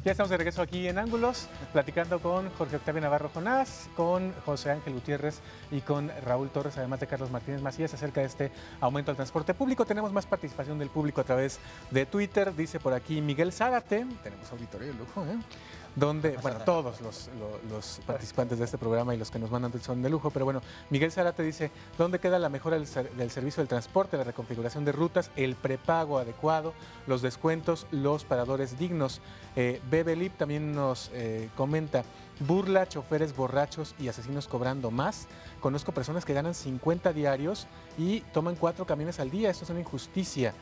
Ya estamos de regreso aquí en Ángulos, platicando con Jorge Octavio Navarro Jonás, con José Ángel Gutiérrez y con Raúl Torres, además de Carlos Martínez Macías, acerca de este aumento al transporte público. Tenemos más participación del público a través de Twitter. Dice por aquí Miguel Zárate, tenemos auditorio de lujo, donde, bueno, todos los participantes de este programa y los que nos mandan son de lujo, pero bueno, Miguel Zárate dice, ¿dónde queda la mejora del servicio del transporte, la reconfiguración de rutas, el prepago adecuado, los descuentos, los paradores dignos? Bebelip también nos comenta, burla, choferes borrachos y asesinos cobrando más. Conozco personas que ganan 50 diarios y toman 4 camiones al día, esto es una injusticia.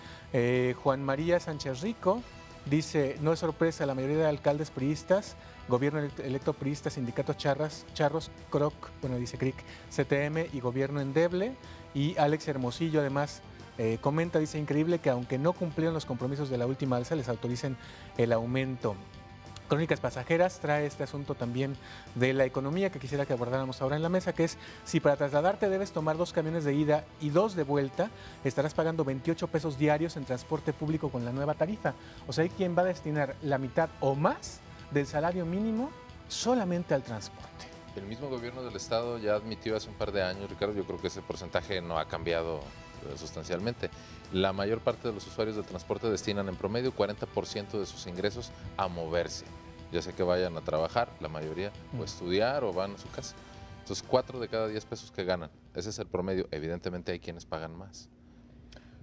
Juan María Sánchez Rico dice, no es sorpresa, la mayoría de alcaldes priistas, gobierno electo priista, sindicatos charros, CROC, bueno, dice CRIC, CTM y gobierno endeble. Y Alex Hermosillo además comenta, dice, increíble que aunque no cumplieron los compromisos de la última alza, les autoricen el aumento. Crónicas Pasajeras trae este asunto también de la economía que quisiera que abordáramos ahora en la mesa, que es, si para trasladarte debes tomar 2 camiones de ida y 2 de vuelta, estarás pagando 28 pesos diarios en transporte público con la nueva tarifa. O sea, hay quien va a destinar la mitad o más del salario mínimo solamente al transporte. El mismo gobierno del estado ya admitió hace un par de años, Ricardo, yo creo que ese porcentaje no ha cambiado sustancialmente. La mayor parte de los usuarios del transporte destinan en promedio 40% de sus ingresos a moverse, ya sea que vayan a trabajar, la mayoría, o estudiar o van a su casa. Entonces, 4 de cada 10 pesos que ganan, ese es el promedio. Evidentemente hay quienes pagan más.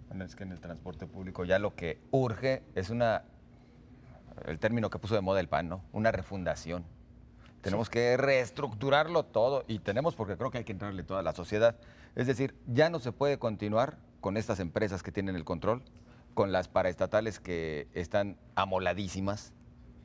Bueno, es que en el transporte público ya lo que urge es el término que puso de moda el PAN, ¿no? Una refundación. Tenemos que reestructurarlo todo y tenemos, porque creo que hay que entrarle toda la sociedad. Es decir, ya no se puede continuar con estas empresas que tienen el control, con las paraestatales que están amoladísimas,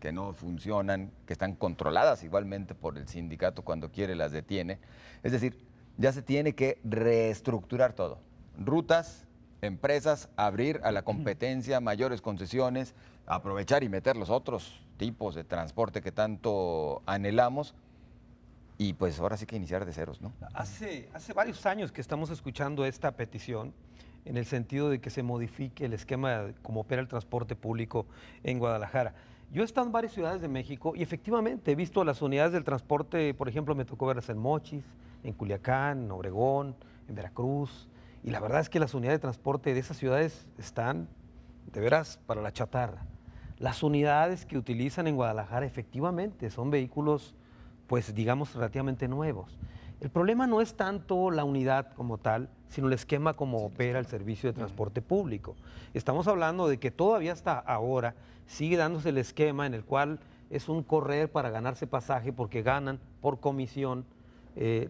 que no funcionan, que están controladas igualmente por el sindicato, cuando quiere las detiene. Es decir, ya se tiene que reestructurar todo. Rutas, empresas, abrir a la competencia, mayores concesiones, aprovechar y meter los otros tipos de transporte que tanto anhelamos y pues ahora sí que iniciar de ceros, ¿no? Hace varios años que estamos escuchando esta petición en el sentido de que se modifique el esquema de cómo opera el transporte público en Guadalajara. Yo he estado en varias ciudades de México y efectivamente he visto las unidades del transporte, por ejemplo, me tocó verlas en Mochis, en Culiacán, en Obregón, en Veracruz, y la verdad es que las unidades de transporte de esas ciudades están de veras para la chatarra. Las unidades que utilizan en Guadalajara efectivamente son vehículos, pues digamos, relativamente nuevos. El problema no es tanto la unidad como tal, sino el esquema como opera el servicio de transporte público. Estamos hablando de que todavía hasta ahora sigue dándose el esquema en el cual es un correr para ganarse pasaje porque ganan por comisión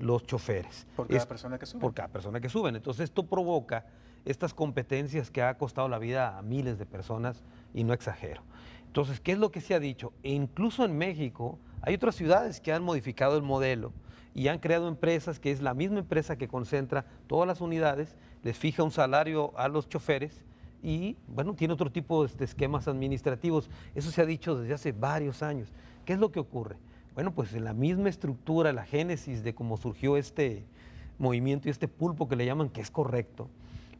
los choferes. Por cada persona que suben. Por cada persona que suben. Entonces esto provoca estas competencias que ha costado la vida a miles de personas y no exagero. Entonces, ¿qué es lo que se ha dicho? E incluso en México hay otras ciudades que han modificado el modelo y han creado empresas que es la misma empresa que concentra todas las unidades, les fija un salario a los choferes y, bueno, tiene otro tipo de esquemas administrativos. Eso se ha dicho desde hace varios años. ¿Qué es lo que ocurre? Bueno, pues en la misma estructura, la génesis de cómo surgió este movimiento y este pulpo que le llaman, que es correcto,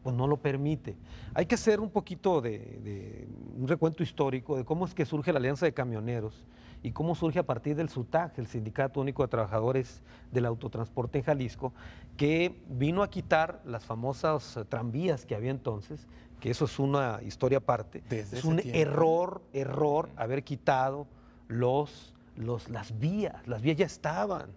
pues no lo permite. Hay que hacer un poquito de un recuento histórico de cómo es que surge la Alianza de Camioneros y cómo surge a partir del SUTAG, el Sindicato Único de Trabajadores del Autotransporte en Jalisco, que vino a quitar las famosas tranvías que había entonces, que eso es una historia aparte. Desde es un ese tiempo. error haber quitado las vías ya estaban.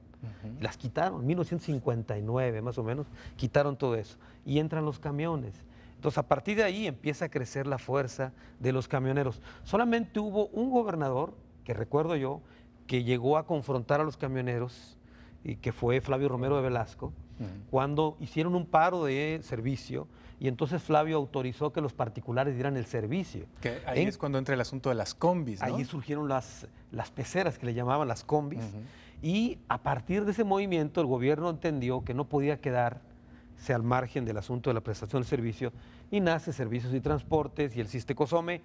Las quitaron, en 1959 más o menos, quitaron todo eso y entran los camiones. Entonces a partir de ahí empieza a crecer la fuerza de los camioneros. Solamente hubo un gobernador, que recuerdo yo, que llegó a confrontar a los camioneros y que fue Flavio Romero de Velasco, cuando hicieron un paro de servicio y entonces Flavio autorizó que los particulares dieran el servicio. Que ahí es cuando entra el asunto de las combis, ¿no? Ahí surgieron las peceras que le llamaban las combis. Y a partir de ese movimiento el gobierno entendió que no podía quedarse al margen del asunto de la prestación del servicio y nace Servicios y Transportes y el Costome,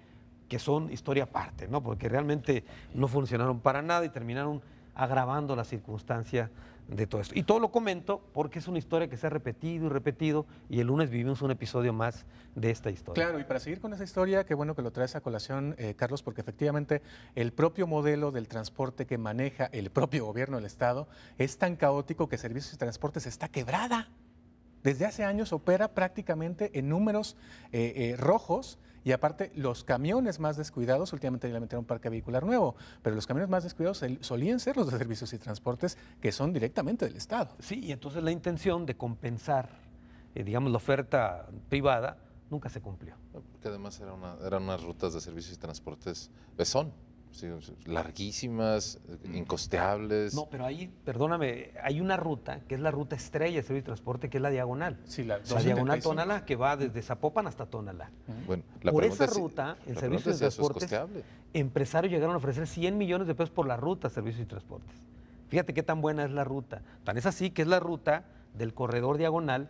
que son historia aparte, ¿no? Porque realmente no funcionaron para nada y terminaron agravando la circunstancia de todo esto. Y todo lo comento porque es una historia que se ha repetido y repetido, y el lunes vivimos un episodio más de esta historia. Claro, y para seguir con esa historia, qué bueno que lo traes a colación, Carlos, porque efectivamente el propio modelo del transporte que maneja el propio gobierno del Estado es tan caótico que Servicios de Transportes está quebrada. Desde hace años opera prácticamente en números rojos. Y aparte, los camiones más descuidados, últimamente ya le metieron un parque vehicular nuevo, pero los camiones más descuidados solían ser los de Servicios y Transportes, que son directamente del Estado. Sí, y entonces la intención de compensar, digamos, la oferta privada nunca se cumplió. Porque además eran unas rutas de servicios y transportes, sí, larguísimas, incosteables. No, pero ahí, perdóname, hay una ruta que es la ruta estrella de servicio de transporte, que es la diagonal. Sí, la diagonal 275. Tonalá, que va desde Zapopan hasta Tonalá. Bueno, Por esa pregunta es ruta, en la servicios pregunta de es si eso es transportes, costeable. empresarios llegaron a ofrecer 100 millones de pesos por la ruta servicios y transportes. Fíjate qué tan buena es la ruta. Tan es así que es la ruta del corredor diagonal,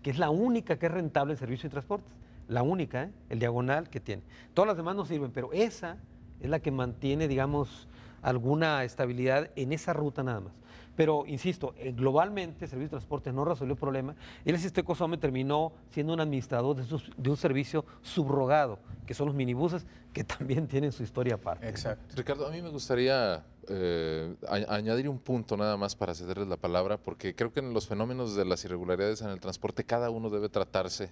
que es la única que es rentable en servicios y transportes. La única, el diagonal que tiene. Todas las demás no sirven, pero esa es la que mantiene, digamos, alguna estabilidad en esa ruta nada más. Pero, insisto, globalmente, Servicio de Transportes no resolvió el problema. El Sistema Cosome terminó siendo un administrador de un servicio subrogado, que son los minibús, que también tienen su historia aparte. Exacto. Ricardo, a mí me gustaría añadir un punto nada más para cederles la palabra, porque creo que en los fenómenos de las irregularidades en el transporte, cada uno debe tratarse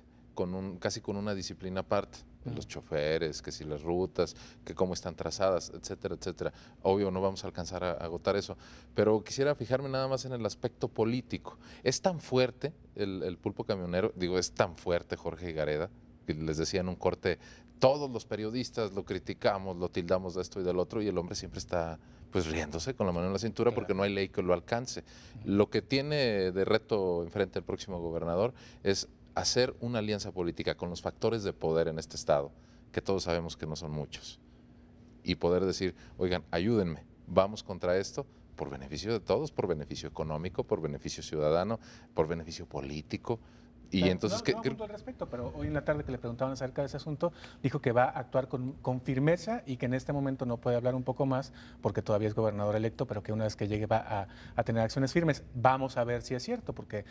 casi con una disciplina aparte. Los choferes, que si las rutas, que cómo están trazadas, etcétera, etcétera. Obvio, no vamos a alcanzar a agotar eso, pero quisiera fijarme nada más en el aspecto político. Es tan fuerte el pulpo camionero, digo, es tan fuerte Jorge Gareda, que les decía en un corte, todos los periodistas lo criticamos, lo tildamos de esto y del otro, y el hombre siempre está pues riéndose con la mano en la cintura porque no hay ley que lo alcance. Lo que tiene de reto enfrente el próximo gobernador es hacer una alianza política con los factores de poder en este estado, que todos sabemos que no son muchos, y poder decir, oigan, ayúdenme, vamos contra esto, por beneficio de todos, por beneficio económico, por beneficio ciudadano, por beneficio político. Y Claro, entonces, no apuntó al respecto, pero hoy en la tarde que le preguntaban acerca de ese asunto, dijo que va a actuar con firmeza y que en este momento no puede hablar un poco más porque todavía es gobernador electo, pero que una vez que llegue va a tener acciones firmes. Vamos a ver si es cierto, porque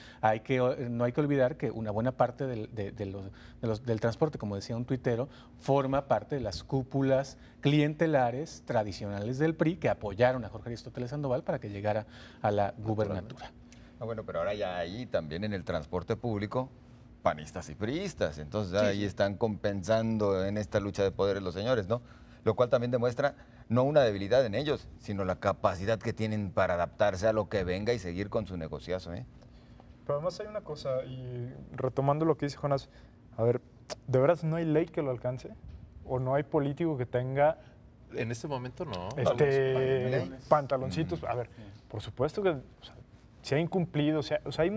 no hay que olvidar que una buena parte del transporte, como decía un tuitero, forma parte de las cúpulas clientelares tradicionales del PRI que apoyaron a Jorge Aristóteles Sandoval para que llegara a la gubernatura. Bueno, pero ahora ya hay también en el transporte público panistas y priistas, entonces Sí, ahí sí. están compensando en esta lucha de poderes los señores, ¿no? Lo cual también demuestra no una debilidad en ellos, sino la capacidad que tienen para adaptarse a lo que venga y seguir con su negociazo, ¿eh? Pero además hay una cosa, y retomando lo que dice Jonás, a ver, ¿de veras no hay ley que lo alcance? ¿O no hay político que tenga en este momento no. pantaloncitos? A ver, por supuesto que se ha incumplido, hay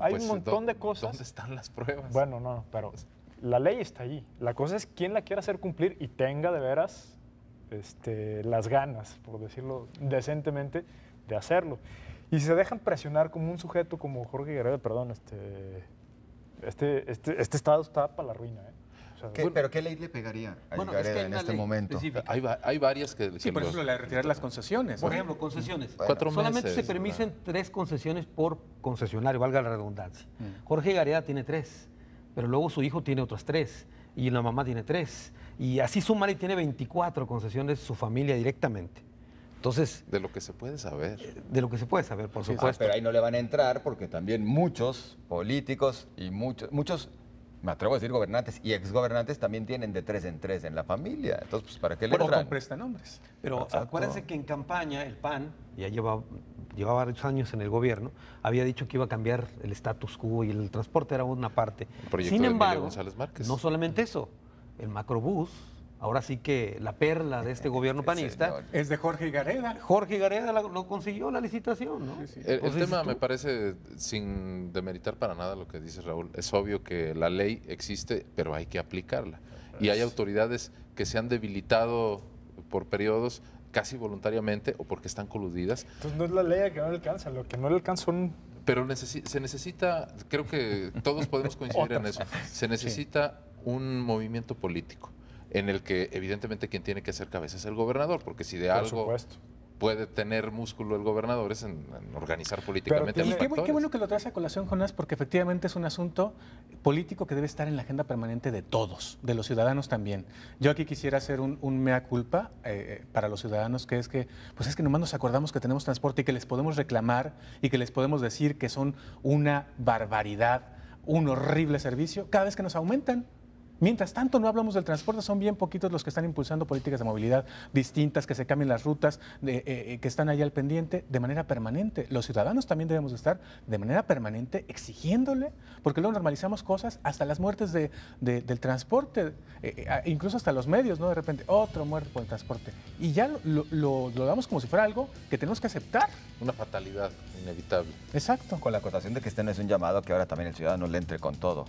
Pues, un montón de cosas. ¿Dónde están las pruebas? Bueno, no, pero la ley está ahí. La cosa es quién la quiera hacer cumplir y tenga de veras las ganas, por decirlo decentemente, de hacerlo. Y si se dejan presionar como un sujeto como Jorge Guerrero, perdón, este estado está para la ruina, ¿eh? O sea, ¿Pero qué ley le pegaría a Bueno, es que Gareda hay en una este ley momento? específica. Hay varias que... Sí, por los- ejemplo, la de retirar las concesiones. Por ¿no? ejemplo, concesiones. 4 Solamente meses, se permiten 3 concesiones por concesionario, valga la redundancia. Jorge Gareda tiene 3, pero luego su hijo tiene otras 3 y la mamá tiene 3. Y así suma y tiene 24 concesiones su familia directamente. Entonces, De lo que se puede saber. de lo que se puede saber, por supuesto. Pero ahí no le van a entrar porque también muchos políticos y muchos, me atrevo a decir gobernantes y exgobernantes también tienen de 3 en 3 en la familia. Entonces, pues, ¿para qué le O entran? con prestanombres. Pero Exacto. acuérdense que en campaña el PAN, ya llevaba varios años en el gobierno, había dicho que iba a cambiar el status quo y el transporte era una parte. El proyecto Sin de Emilio embargo, González Márquez. no solamente eso, el macrobús, ahora sí que la perla de este gobierno panista, Señor. Es de Jorge Gareda. Jorge Gareda lo consiguió la licitación, ¿no? Sí, sí. El Entonces, tema tú- me parece, sin demeritar para nada lo que dice Raúl, es obvio que la ley existe, pero hay que aplicarla. Y hay autoridades que se han debilitado por periodos casi voluntariamente o porque están coludidas, entonces no es la ley que no le alcanza, lo que no le alcanza son... pero se necesita, creo que todos podemos coincidir en eso, se necesita un movimiento político en el que evidentemente quien tiene que hacer cabeza es el gobernador, porque si de Por algo supuesto. puede tener músculo el gobernador es en organizar políticamente tiene- los Y qué factores. bueno que lo traes a colación, Jonás, porque efectivamente es un asunto político que debe estar en la agenda permanente de todos, de los ciudadanos también. Yo aquí quisiera hacer un mea culpa para los ciudadanos, que es que, pues es que nomás nos acordamos que tenemos transporte y que les podemos reclamar y que les podemos decir que son una barbaridad, un horrible servicio, cada vez que nos aumentan. Mientras tanto, no hablamos del transporte, son bien poquitos los que están impulsando políticas de movilidad distintas, que se cambien las rutas, que están ahí al pendiente de manera permanente. Los ciudadanos también debemos estar de manera permanente exigiéndole, porque luego normalizamos cosas, hasta las muertes del transporte, incluso hasta los medios, ¿no? De repente, otro muerto por el transporte. Y ya lo damos como si fuera algo que tenemos que aceptar. Una fatalidad inevitable. Exacto. Con la acotación de que este no es un llamado, que ahora también el ciudadano le entre con todo.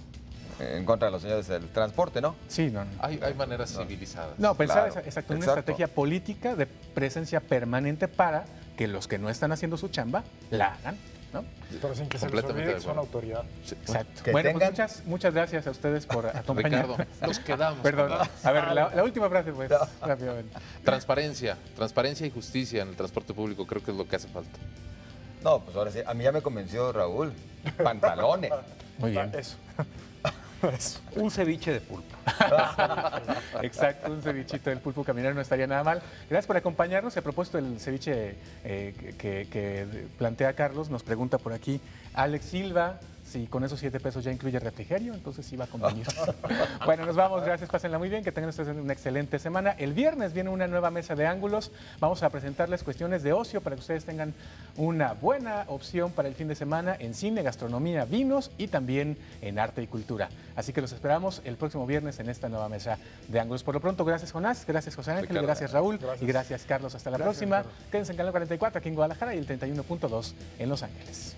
En contra de los señores del transporte, ¿no? Sí, no. Hay maneras civilizadas. No, pensar Claro, exacto, una exacto. estrategia política de presencia permanente para que los que no están haciendo su chamba la hagan, ¿no? Pero sin que se les Completamente olvide de que son acuerdo. autoridad. Sí. Exacto. Que Bueno, tengan- pues muchas gracias a ustedes por acompañarnos. Ricardo, nos quedamos. Perdón. con A ver, la última frase, pues, rápidamente. Transparencia y justicia en el transporte público creo que es lo que hace falta. No, pues ahora sí, a mí ya me convenció Raúl. Pantalones. Muy bien. Eso. Eso. Un ceviche de pulpo. Exacto, un cevichito del pulpo caminero no estaría nada mal. Gracias por acompañarnos. A propósito del ceviche que plantea Carlos, nos pregunta por aquí Alex Silva si con esos 7 pesos ya incluye refrigerio, entonces sí va a convenir. Bueno, nos vamos, gracias, pásenla muy bien, que tengan ustedes una excelente semana. El viernes viene una nueva mesa de ángulos, vamos a presentarles cuestiones de ocio para que ustedes tengan una buena opción para el fin de semana en cine, gastronomía, vinos y también en arte y cultura. Así que los esperamos el próximo viernes en esta nueva mesa de ángulos. Por lo pronto, gracias Jonás, gracias José Ángel, Ricardo. gracias Raúl Gracias. y gracias Carlos. Hasta la Gracias, próxima. Ricardo. Quédense en Canal 44 aquí en Guadalajara y el 31.2 en Los Ángeles.